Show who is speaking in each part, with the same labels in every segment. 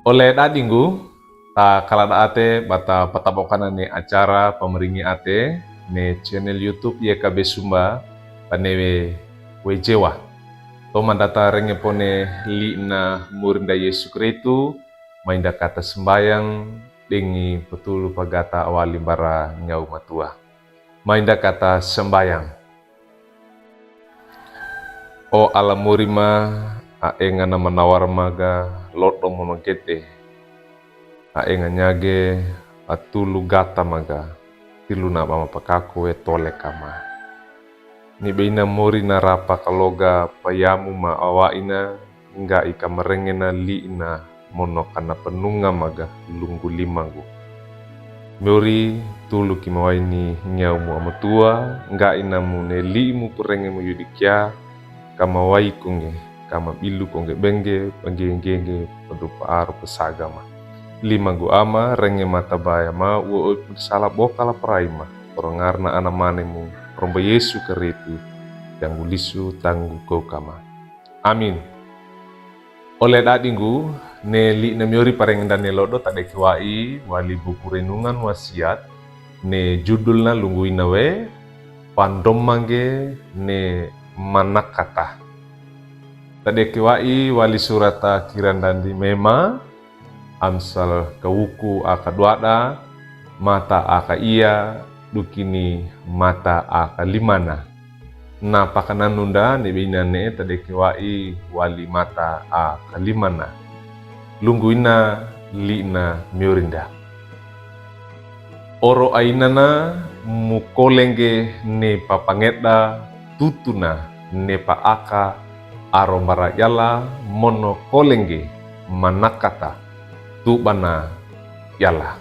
Speaker 1: Oleh dadinggu, ta kalada ate bata patapokan ne acara pemeringi ate ne channel YouTube YKB Sumba panewe wejewa. To mandata renge pone li na murinda Yesu Kristu mainda kata sembayang dengi petulu pagata awali bara nyau matua. Mainda kata sembayang. O ala murima aenga na manawar maga loto monokete aenga nyage atulu gata maga tilu na mama pakaku tole kama ni beina mori na rapa kaloga payamu ma awaina nga ika merengena liina mono kana penunga maga lunggu limangu mori tulu kimawaini nyaumu amatua nga inamu ne liimu purengemu yudikia kama wai kunge kama bilu konge benge pangge pedupa aro pesagama lima gu ama renge mata baya ma wo salah bokala praima orangarna ana manemu romba Yesu keritu yang ulisu tanggu kau kama amin. Oleh dadinggu ne li na miori pareng dan ne lodo tade kiwai wali buku renungan wasiat ne judulna lungguina we pandomange ne manakata. Tade kiwai wali surata kiran dan di mema amsal kawuku aka duada mata aka iya dukini mata aka limana na pakanan nunda ne binane tade kiwai wali mata aka limana lungguina lina miorinda oro ainana mukolenge ne papangeda tutuna ne pa aka arombara yala mono kolenge manakata tu bana yala.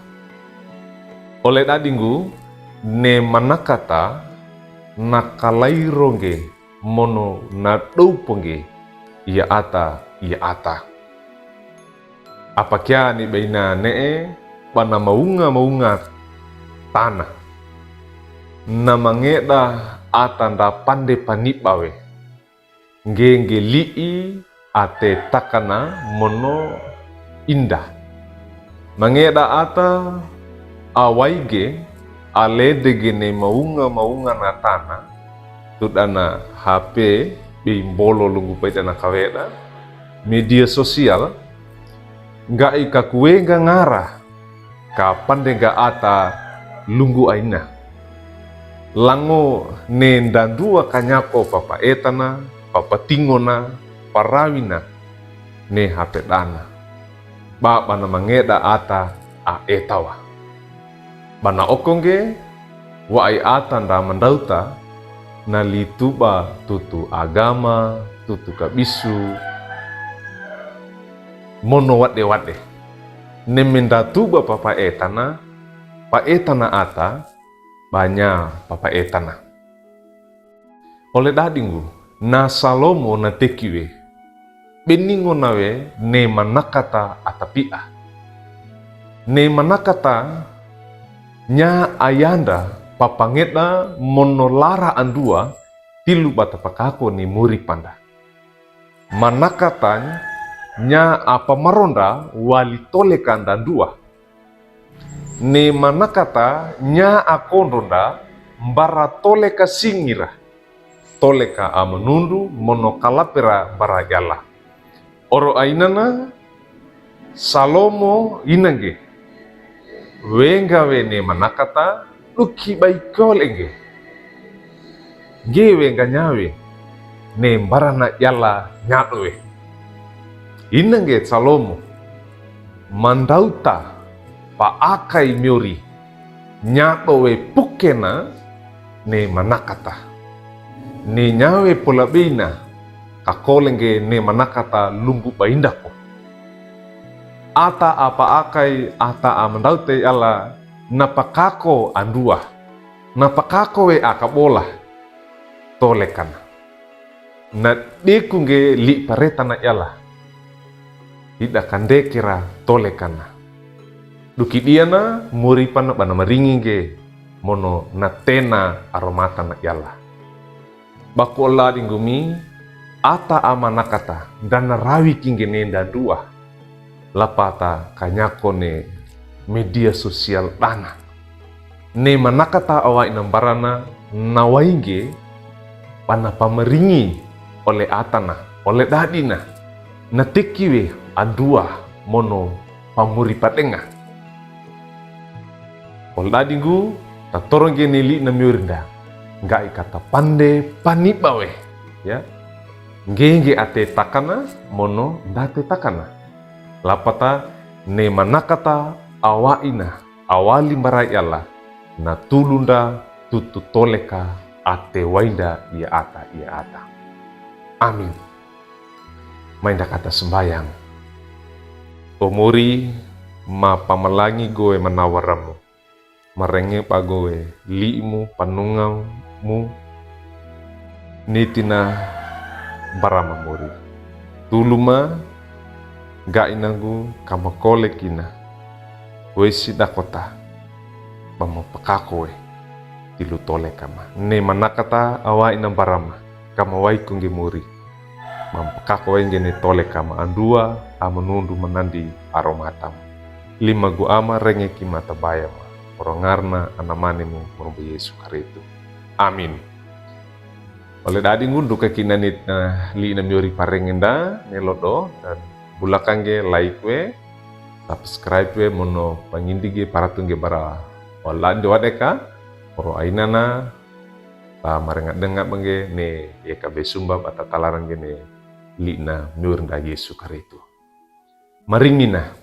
Speaker 1: Oleh dadinggu ne manakata nakalaironge mono na douponge ia ata. Apa kia ni beina nee bana maunga tanah na mangeda atanda pande panibawe ngenge lii ate takana mono indah mangeda ata awaige aledege ne maunga na tanah tudana HP bimbolo lunggu paitana kaweda media sosial nga ikakue nga ngara kapan dega ata lunggu aina lango ne dandua kanyako papa etana papa tingona parawina ne hape dana bana mangeda ata a etawa bana okongge wa ai ata nda mandauta na lituba tutu agama tutu kabisu mono wade ne menda tuba papa etana pa etana ata banya papa etana oleh dadinggu na Salomo na tekiwe beningo nawe ne manakata atapia ne manakata nya ayanda papangeta monolara andua tilu bata pakako ni muri panda manakata nya apa maronda wali tolekan dan dua ne manakata nya akondonda mbara toleka singira toleka amenundu monokalapera barajala oro ainana Salomo inange wengawe ne manakata luki baikolenge gewe nyawe ne mbarana yala nyadowe inange Salomo mandauta pa akai miori nyadowe pukena ne manakata ne nyawe pola beina kakolenge ne manakata lumbu baindako ata apa akai ata amandaute ala napakako andua napakako we akabola tolekan na dekunge li paretana yala tidak kandekira tolekana duki diana muripana bana maringinge mono natena aromata na yala bakola dinggumi ata amanakata dan rawi kingenenda dua lapata kanyako ne media sosial dana. Ne manakata awa inang barana nawainge pana pameringi oleh atana, oleh dadina. Natekiwe andua mono pamuri patenga. Ol dadinggu tatorong geni li na miurinda. Ngai kata pande panibawe. Ya. Ngenge ate takana mono date takana. Lapata ne manakata awaina awali marai Allah na tulunda tutu toleka ate wainda ia ata. Amin. Mainda kata sembayang. Omori ma pamalangi goe menawaramu. Marenge pagoe liimu panungamu nitina barama mori. Tuluma ga inagu kamakole kina. Wesi dakota pamapakakoe tilu tole kama. Ne manakata awa inang barama kama waikungi muri. Mampakakoe ngene tole kama andua amanundu menandi aromatam. 5 gu ama renge kimata bayama. Orongarna anamanimu merupa Yesus Kristus. Amin. Oleh dadi ngundu kekinanit li na miori parengenda nelodo dan bulakangge like we, subscribe we mono pangindige paratungge bara olande wadeka oro ainana pa marengat dengat bangge ne yekabe sumbab atatalarang gene li na miori da Yesus Kristus. Maringina